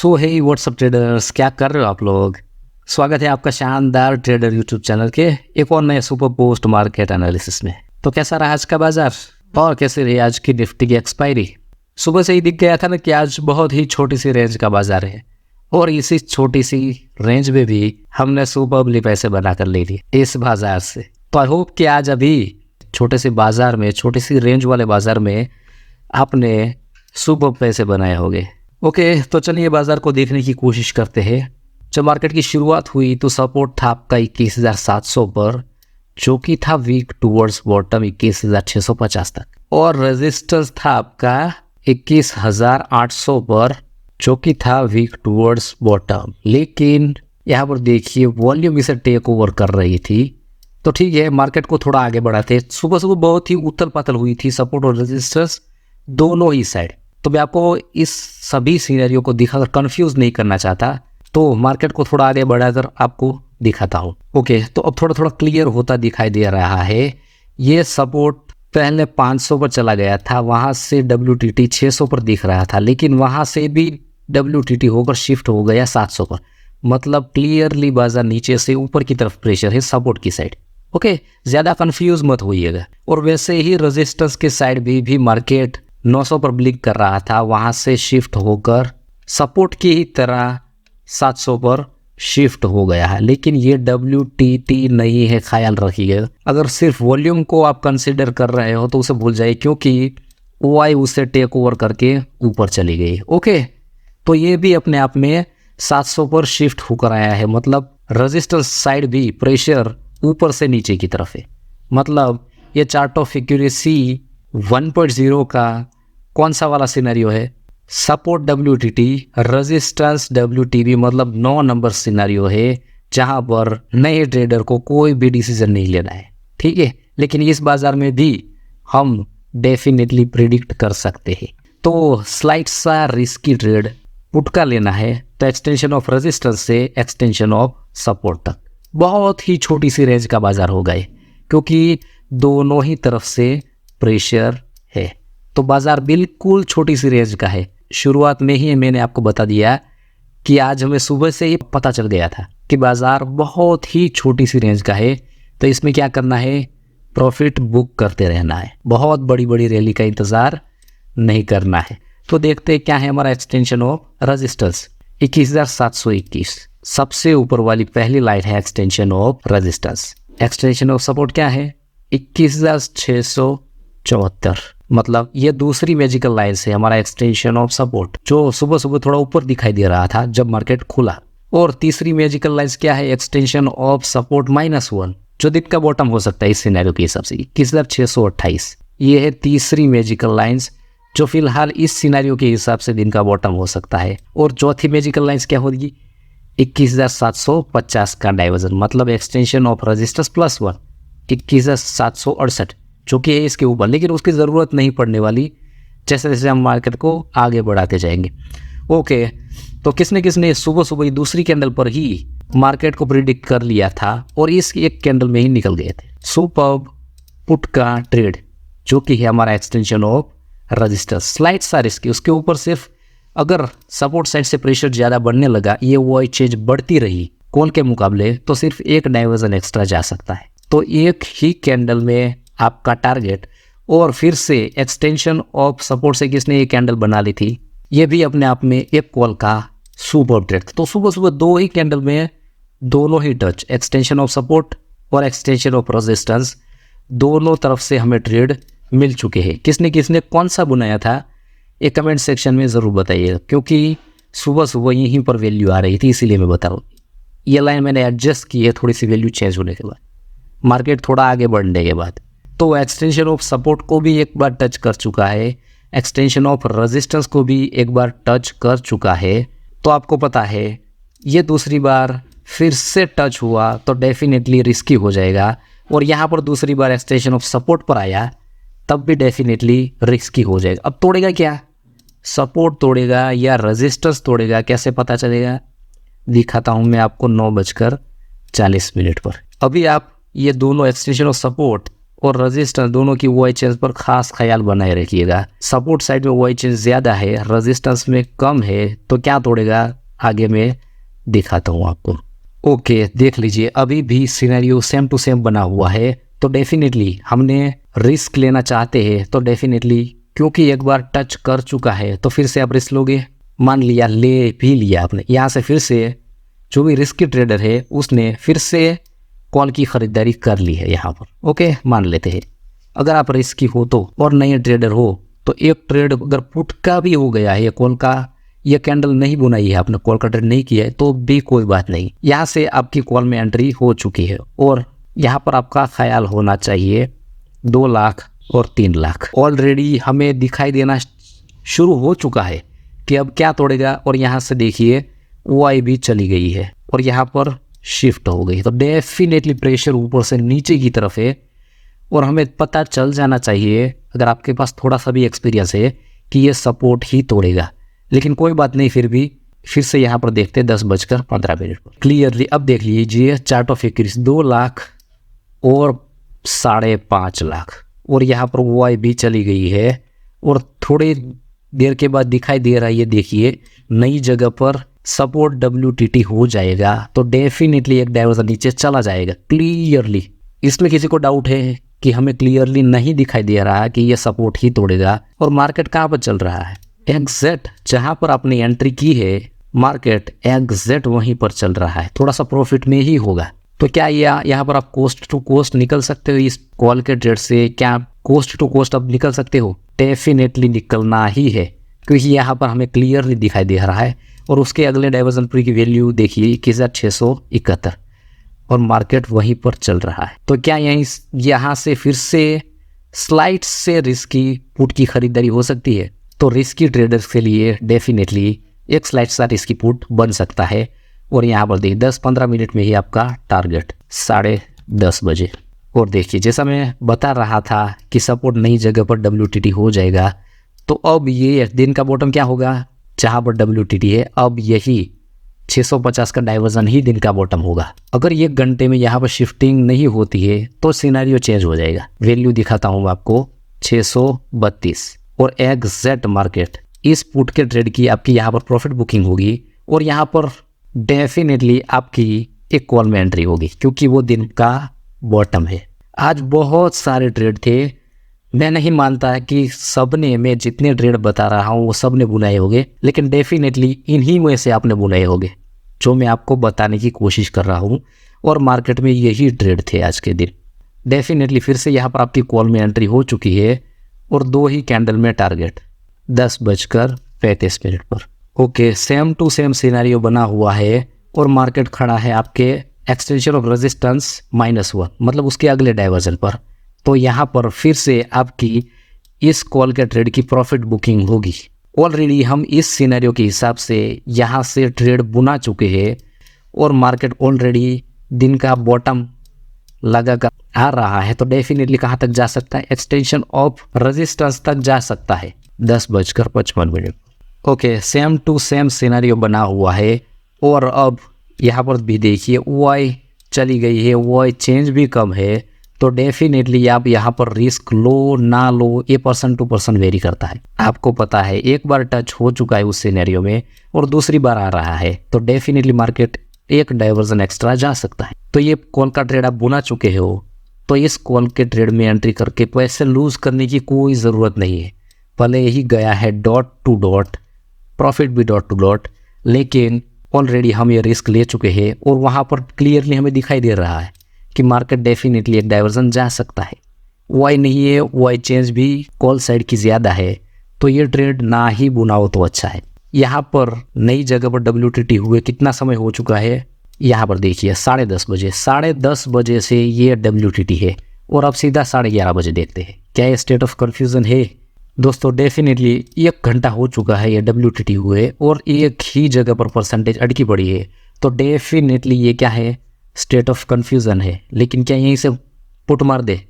सो हे WhatsApp traders, क्या कर रहे हो आप लोग। स्वागत है आपका शानदार ट्रेडर यूट्यूब चैनल के एक और नए सुपर पोस्ट मार्केट एनालिसिस में। तो कैसा रहा आज का बाजार और कैसे रही आज की निफ्टी की एक्सपायरी। सुबह से ही दिख गया था ना कि आज बहुत ही छोटी सी रेंज का बाजार है और इसी छोटी सी रेंज में भी हमने सुपरबली पैसे बना कर ले लिए इस बाजार से। तो आई होप कि आज अभी छोटे से बाजार में, छोटी सी रेंज वाले बाजार में आपने सुपर पैसे बनाए होंगे। ओके, तो चलिए बाजार को देखने की कोशिश करते हैं। जब मार्केट की शुरुआत हुई तो सपोर्ट था आपका 21,700 पर, जो कि था वीक टूवर्ड्स बॉटम 21,650 तक, और रेजिस्टेंस था आपका 21,800 पर, जो कि था वीक टूवर्ड्स बॉटम। लेकिन यहाँ पर देखिए वॉल्यूम इसे टेक ओवर कर रही थी। तो ठीक है, मार्केट को थोड़ा आगे बढ़ाते। सुबह सुबह बहुत ही उथल पाथल हुई थी, सपोर्ट और रेजिस्टेंस दोनों ही साइड। तो मैं आपको इस सभी सीनरियो को दिखाकर कंफ्यूज नहीं करना चाहता, तो मार्केट को थोड़ा आगे बढ़ाकर आपको दिखाता हूँ। ओके, तो अब थोड़ा थोड़ा क्लियर होता दिखाई दे रहा है। ये सपोर्ट पहले 500 पर चला गया था, वहाँ से WTT 600 पर दिख रहा था, लेकिन वहाँ से भी WTT होकर शिफ्ट हो गया 700 पर। मतलब क्लियरली बाजार नीचे से ऊपर की तरफ प्रेशर है सपोर्ट की साइड। ओके, ज़्यादा कंफ्यूज मत होइएगा। और वैसे ही रेजिस्टेंस के साइड भी मार्केट 900 पर ब्लिक कर रहा था, वहाँ से शिफ्ट होकर सपोर्ट की ही तरह 700 पर शिफ्ट हो गया है। लेकिन ये WTT नहीं है, ख्याल रखिएगा। अगर सिर्फ वॉल्यूम को आप कंसिडर कर रहे हो तो उसे भूल जाइए, क्योंकि OI उसे टेक ओवर करके ऊपर चली गई। ओके, तो ये भी अपने आप में 700 पर शिफ्ट होकर आया है। मतलब रेजिस्टेंस साइड भी प्रेशर ऊपर से नीचे की तरफ है। मतलब ये चार्ट ऑफ एक्यूरेसी 1.0 का कौन सा वाला सिनेरियो है? सपोर्ट WTT, रेजिस्टेंस WTB, मतलब 9 नंबर सिनेरियो है, जहां पर नए ट्रेडर को कोई भी डिसीजन नहीं लेना है। ठीक है, लेकिन इस बाजार में भी हम डेफिनेटली प्रिडिक्ट कर सकते हैं। तो स्लाइड सा रिस्की ट्रेड पुट का लेना है तो एक्सटेंशन ऑफ रेजिस्टेंस से एक्सटेंशन ऑफ सपोर्ट तक बहुत ही छोटी सी रेंज का बाजार हो गए, क्योंकि दोनों ही तरफ से प्रेशर है। तो बाजार बिल्कुल छोटी सी रेंज का है। शुरुआत में ही मैंने आपको बता दिया कि आज हमें सुबह से ही पता चल गया था कि बाजार बहुत ही छोटी सी रेंज का है। तो इसमें क्या करना है? प्रॉफिट बुक करते रहना है, बहुत बड़ी बड़ी रैली का इंतज़ार नहीं करना है। तो देखते हैं क्या है हमारा एक्सटेंशन ऑफ रेजिस्टेंस। 21,721 सबसे ऊपर वाली पहली लाइन है extension of resistance. Extension of support क्या है? 21,674। मतलब ये दूसरी मैजिकल लाइन से हमारा एक्सटेंशन ऑफ सपोर्ट, जो सुबह सुबह थोड़ा ऊपर दिखाई दे रहा था जब मार्केट खुला। और तीसरी मैजिकल लाइन क्या है? एक्सटेंशन ऑफ सपोर्ट -1, जो दिन का बॉटम हो सकता है इस सिनेरियो के हिसाब से, 21,628। ये है तीसरी मैजिकल लाइंस, जो फिलहाल इस सिनेरियो के हिसाब से दिन का बॉटम हो सकता है। और चौथी मैजिकल लाइंस क्या होगी? 21,750 का डाइवर्जन, मतलब एक्सटेंशन ऑफ रेजिस्टेंस +1, 21,768, जो कि है इसके ऊपर, लेकिन उसकी ज़रूरत नहीं पड़ने वाली जैसे जैसे हम मार्केट को आगे बढ़ाते जाएंगे। ओके, तो किसने किसने सुबह सुबह दूसरी कैंडल पर ही मार्केट को प्रिडिक्ट कर लिया था और इस एक कैंडल में ही निकल गए थे। सुपर्ब पुट का ट्रेड, जो कि है हमारा एक्सटेंशन ऑफ रेजिस्टेंस। स्लाइड सा रिस्क, उसके ऊपर सिर्फ अगर सपोर्ट साइड से प्रेशर ज़्यादा बढ़ने लगा, ये वो चेंज बढ़ती रही कॉल के मुकाबले, तो सिर्फ एक डाइवर्जन एक्स्ट्रा जा सकता है। तो एक ही कैंडल में आपका टारगेट, और फिर से एक्सटेंशन ऑफ सपोर्ट से किसने ये कैंडल बना ली थी, ये भी अपने आप में एक कॉल का सुपर ट्रेड। तो सुबह सुबह दो ही कैंडल में दोनों ही टच, एक्सटेंशन ऑफ सपोर्ट और एक्सटेंशन ऑफ रेजिस्टेंस, दोनों तरफ से हमें ट्रेड मिल चुके हैं। किसने किसने कौन सा बनाया था ये कमेंट सेक्शन में ज़रूर बताइएगा, क्योंकि सुबह सुबह यहीं पर वैल्यू आ रही थी, इसीलिए मैं बता रहा हूँ। ये लाइन मैंने एडजस्ट की है थोड़ी सी वैल्यू चेंज होने के बाद, मार्केट थोड़ा आगे बढ़ने के बाद। तो एक्सटेंशन ऑफ सपोर्ट को भी एक बार टच कर चुका है, एक्सटेंशन ऑफ रेजिस्टेंस को भी एक बार टच कर चुका है। तो आपको पता है ये दूसरी बार फिर से टच हुआ तो डेफिनेटली रिस्की हो जाएगा, और यहाँ पर दूसरी बार एक्सटेंशन ऑफ सपोर्ट पर आया तब भी डेफिनेटली रिस्की हो जाएगा। अब तोड़ेगा क्या? सपोर्ट तोड़ेगा या रेजिस्टेंस तोड़ेगा, कैसे पता चलेगा? दिखाता हूँ मैं आपको 9:40 पर। अभी आप ये दोनों एक्सटेंशन ऑफ सपोर्ट और रेजिस्टेंस दोनों की वाई चेंज पर खास ख्याल बनाए रखिएगा। सपोर्ट साइड में वाई चेंज ज़्यादा है, रेजिस्टेंस में कम है, तो क्या तोड़ेगा आगे मैं दिखाता हूँ आपको। ओके, देख लीजिए अभी भी सिनेरियो सेम टू सेम बना हुआ है। तो डेफिनेटली हमने रिस्क लेना चाहते हैं तो डेफिनेटली क्योंकि एक बार टच कर चुका है तो फिर से आप रिस्क लोगे। मान लिया, ले भी लिया आपने, यहाँ से फिर से जो भी रिस्की ट्रेडर है उसने फिर से कॉल की खरीदारी कर ली है यहाँ पर। ओके, मान लेते हैं अगर आप रिस्की हो तो और नए ट्रेडर हो तो एक ट्रेड अगर पुट का भी हो गया है, कॉल का ये कैंडल नहीं बुनाई है आपने, कॉल का ट्रेड नहीं किया है तो भी कोई बात नहीं, यहाँ से आपकी कॉल में एंट्री हो चुकी है। और यहाँ पर आपका ख्याल होना चाहिए 2 लाख और 3 लाख ऑलरेडी हमें दिखाई देना शुरू हो चुका है कि अब क्या तोड़ेगा। और यहाँ से देखिए वाई भी चली गई है और यहाँ पर शिफ्ट हो गई, तो डेफिनेटली प्रेशर ऊपर से नीचे की तरफ है। और हमें पता चल जाना चाहिए अगर आपके पास थोड़ा सा भी एक्सपीरियंस है कि ये सपोर्ट ही तोड़ेगा, लेकिन कोई बात नहीं, फिर से यहाँ पर देखते हैं 10:15 पर क्लियरली। अब देख लीजिए चार्ट ऑफ एक्यूरेसी 2 लाख और 5.5 लाख और यहाँ पर वाई भी चली गई है और थोड़ी देर के बाद दिखाई दे रहा है, ये देखिए नई जगह पर सपोर्ट WTT हो जाएगा तो डेफिनेटली एक डाइवर्जन नीचे चला जाएगा क्लियरली। इसमें किसी को डाउट है कि हमें क्लियरली नहीं दिखाई दे रहा कि ये सपोर्ट ही तोड़ेगा। और मार्केट कहाँ पर चल रहा है, एग्जैक्ट जहाँ पर आपने एंट्री की है मार्केट एग्जैक्ट वहीं पर चल रहा है, थोड़ा सा प्रॉफिट में ही होगा। तो क्या यहाँ पर आप कोस्ट टू कोस्ट निकल सकते हो इस कॉल के ट्रेड से? क्या कोस्ट टू कोस्ट आप निकल सकते हो? डेफिनेटली निकलना ही है क्योंकि यहाँ पर हमें क्लियरली दिखाई दे रहा है। और उसके अगले डाइवर्जन प्री की वैल्यू देखिए 21,671 और मार्केट वहीं पर चल रहा है। तो क्या यहाँ से फिर से स्लाइड से रिस्की पुट की खरीदारी हो सकती है? तो रिस्की ट्रेडर्स के लिए डेफिनेटली एक स्लाइड सा रिस्की पुट बन सकता है। और यहाँ पर देखिए 10-15 मिनट में ही आपका टारगेट 10:30 बजे। और देखिए जैसा मैं बता रहा था कि सपोर्ट नई जगह पर WTT हो जाएगा, तो अब ये दिन का बॉटम क्या होगा जहाँ पर WTT है, अब यही 650 का डाइवर्जन ही दिन का बॉटम होगा। अगर 1 घंटे में यहाँ पर शिफ्टिंग नहीं होती है तो सिनेरियो चेंज हो जाएगा। वैल्यू दिखाता हूँ आपको 632 और एग्जैक्ट मार्केट इस पुट के ट्रेड की आपकी यहाँ पर प्रॉफिट बुकिंग होगी और यहाँ पर डेफिनेटली आपकी एक कॉल में एंट्री होगी क्योंकि वो दिन का बॉटम है। आज बहुत सारे ट्रेड थे, मैं नहीं मानता कि सबने, मैं जितने ट्रेड बता रहा हूँ वो सब ने बुनाए होंगे, लेकिन डेफिनेटली इन्हीं में से आपने बुनाए होंगे जो मैं आपको बताने की कोशिश कर रहा हूँ। और मार्केट में यही ट्रेड थे आज के दिन। डेफिनेटली फिर से यहाँ पर आपकी कॉल में एंट्री हो चुकी है और 2 ही कैंडल में टारगेट 10:35 पर। Okay, same to same scenario बना हुआ है और मार्केट खड़ा है आपके एक्सटेंशन ऑफ रेजिस्टेंस -1 मतलब उसके अगले डाइवर्जन पर। तो यहाँ पर फिर से आपकी इस कॉल के ट्रेड की प्रॉफिट बुकिंग होगी। ऑलरेडी हम इस सिनेरियो के हिसाब से यहाँ से ट्रेड बुना चुके हैं और मार्केट ऑलरेडी दिन का बॉटम लगा कर आ रहा है। तो डेफिनेटली कहाँ तक जा सकता है, एक्सटेंशन ऑफ रेजिस्टेंस तक जा सकता है 10:55। Okay, same to same scenario बना हुआ है। और अब यहाँ पर भी देखिए वाई चली गई है, वाई चेंज भी कम है। तो डेफिनेटली आप यहाँ पर रिस्क लो ना लो ये पर्सन टू पर्सन वेरी करता है। आपको पता है एक बार टच हो चुका है उस सिनेरियो में और दूसरी बार आ रहा है तो डेफिनेटली मार्केट एक डाइवर्जन एक्स्ट्रा जा सकता है। तो ये कॉल का ट्रेड आप बुना चुके हो तो इस कॉल के ट्रेड में एंट्री करके पैसे लूज करने की कोई ज़रूरत नहीं है। भले ही गया है डॉट टू डॉट, प्रॉफिट भी डॉट टू डॉट, लेकिन ऑलरेडी हम ये रिस्क ले चुके हैं और वहाँ पर क्लियरली हमें दिखाई दे रहा है कि मार्केट डेफिनेटली एक डाइवर्जन जा सकता है। वाई नहीं है, वाई चेंज भी कॉल साइड की ज़्यादा है, तो ये ट्रेड ना ही बुनाओ तो अच्छा है। यहाँ पर नई जगह पर WTT हुए कितना समय हो चुका है, यहाँ पर देखिए 10:30 बजे। 10:30 बजे से ये WTT है और अब सीधा 11:30 बजे देखते हैं। क्या ये स्टेट ऑफ कन्फ्यूज़न है? दोस्तों डेफिनेटली 1 घंटा हो चुका है ये WTT हुए और एक ही जगह पर परसेंटेज अटकी पड़ी है। तो डेफिनेटली ये क्या है, स्टेट ऑफ कन्फ्यूज़न है। लेकिन क्या यहीं से पुट मार दे?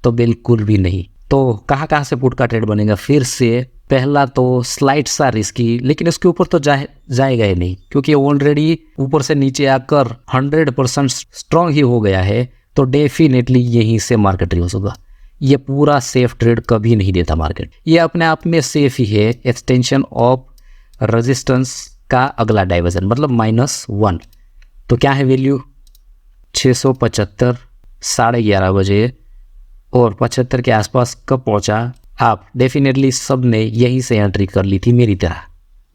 तो बिल्कुल भी नहीं। तो कहाँ से पुट का ट्रेड बनेगा? फिर से पहला तो स्लाइड सा रिस्की, लेकिन इसके ऊपर तो जाएगा ही नहीं क्योंकि ऑलरेडी ऊपर से नीचे आकर 100% स्ट्रॉन्ग ही हो गया है। तो डेफिनेटली यहीं से मार्केट रिवर्स होगा। ये पूरा सेफ ट्रेड कभी नहीं देता मार्केट। ये अपने आप में सेफ ही है। एक्सटेंशन ऑफ रेजिस्टेंस का अगला डाइवर्जन मतलब -1। तो क्या है वैल्यू 675 11:30 बजे और 75 के आसपास कब पहुंचा। आप डेफिनेटली सब ने यहीं से एंट्री कर ली थी, मेरी तरह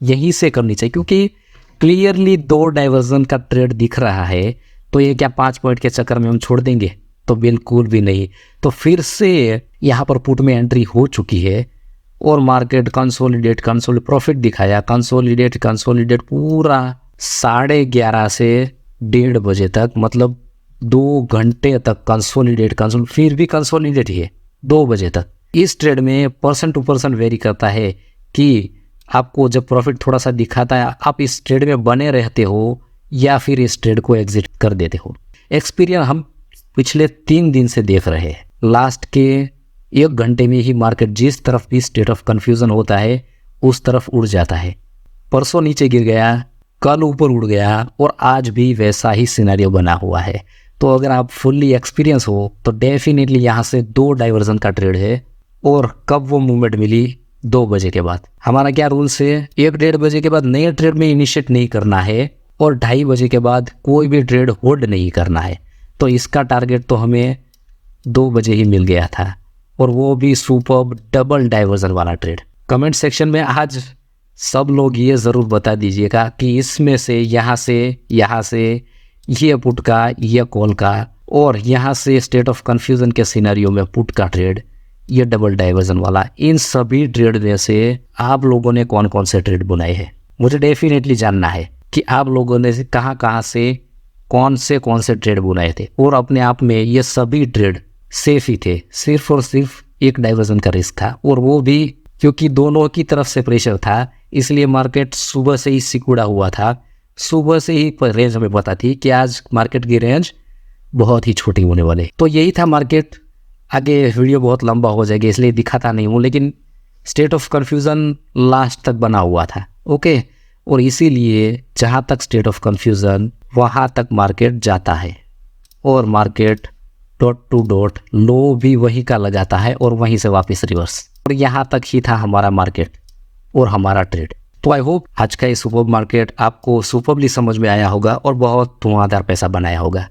यहीं से करनी चाहिए, क्योंकि क्लियरली 2 डाइवर्जन का ट्रेड दिख रहा है। तो ये क्या 5 पॉइंट के चक्कर में हम छोड़ देंगे? तो बिल्कुल भी नहीं। तो फिर से यहाँ पर पुट में एंट्री हो चुकी है और मार्केट कंसोलिडेट प्रॉफिट दिखाया, कंसोलिडेट पूरा 11:30 से 1:30 बजे तक, मतलब 2 घंटे तक कंसोलिडेट फिर भी कंसोलिडेट ही है 2 बजे तक। इस ट्रेड में % टू % वेरी करता है कि आपको जब प्रॉफिट थोड़ा सा दिखाता है आप इस ट्रेड में बने रहते हो या फिर इस ट्रेड को एग्जिट कर देते हो। एक्सपीरियंस हम पिछले 3 दिन से देख रहे हैं। लास्ट के 1 घंटे में ही मार्केट जिस तरफ भी स्टेट ऑफ कन्फ्यूज़न होता है उस तरफ उड़ जाता है। परसों नीचे गिर गया, कल ऊपर उड़ गया और आज भी वैसा ही सिनेरियो बना हुआ है। तो अगर आप फुल्ली एक्सपीरियंस हो तो डेफिनेटली यहाँ से 2 डाइवर्जन का ट्रेड है। और कब वो मूवमेंट मिली? 2 बजे के बाद। हमारा क्या रूल्स है? 1-1:30 बजे के बाद नए ट्रेड में इनिशिएट नहीं करना है और 2:30 बजे के बाद कोई भी ट्रेड होल्ड नहीं करना है। तो इसका टारगेट तो हमें 2 बजे ही मिल गया था और वो भी सुपर्ब डबल डाइवर्जन वाला ट्रेड। कमेंट सेक्शन में आज सब लोग ये ज़रूर बता दीजिएगा कि इसमें से यहाँ से ये पुट का, ये कॉल का और यहाँ से स्टेट ऑफ कन्फ्यूज़न के सिनेरियो में पुट का ट्रेड, ये डबल डाइवर्जन वाला, इन सभी ट्रेड में से आप लोगों ने कौन कौन से ट्रेड बनाए हैं? मुझे डेफिनेटली जानना है कि आप लोगों ने कहाँ से कौन से ट्रेड बनाए थे और अपने आप में ये सभी ट्रेड सेफ ही थे। सिर्फ और सिर्फ एक डाइवर्जन का रिस्क था और वो भी क्योंकि दोनों की तरफ से प्रेशर था, इसलिए मार्केट सुबह से ही सिकुड़ा हुआ था। सुबह से ही रेंज हमें पता थी कि आज मार्केट की रेंज बहुत ही छोटी होने वाली। तो यही था मार्केट। आगे वीडियो बहुत लंबा हो जाएगा इसलिए दिखाता नहीं हूँ, लेकिन स्टेट ऑफ कन्फ्यूज़न लास्ट तक बना हुआ था। ओके, और इसीलिए जहाँ तक स्टेट ऑफ कन्फ्यूज़न वहाँ तक मार्केट जाता है और मार्केट डॉट टू डॉट लो भी वहीं का लगाता है और वहीं से वापस रिवर्स। और यहाँ तक ही था हमारा मार्केट और हमारा ट्रेड। तो आई होप आज का ये सुपर मार्केट आपको सुपरली समझ में आया होगा और बहुत धुआंधार पैसा बनाया होगा।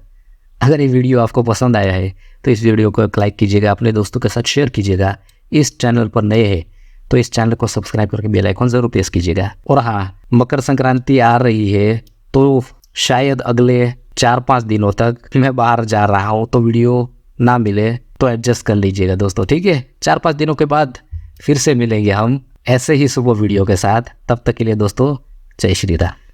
अगर ये वीडियो आपको पसंद आया है तो इस वीडियो को एक लाइक कीजिएगा, अपने दोस्तों के साथ शेयर कीजिएगा। इस चैनल पर नए हैं तो इस चैनल को सब्सक्राइब करके बेल आइकन ज़रूर प्रेस कीजिएगा। और हाँ, मकर संक्रांति आ रही है तो शायद अगले 4-5 दिनों तक मैं बाहर जा रहा हूँ तो वीडियो ना मिले तो एडजस्ट कर लीजिएगा दोस्तों, ठीक है। 4-5 दिनों के बाद फिर से मिलेंगे हम ऐसे ही सुबह वीडियो के साथ। तब तक के लिए दोस्तों, जय श्री राम।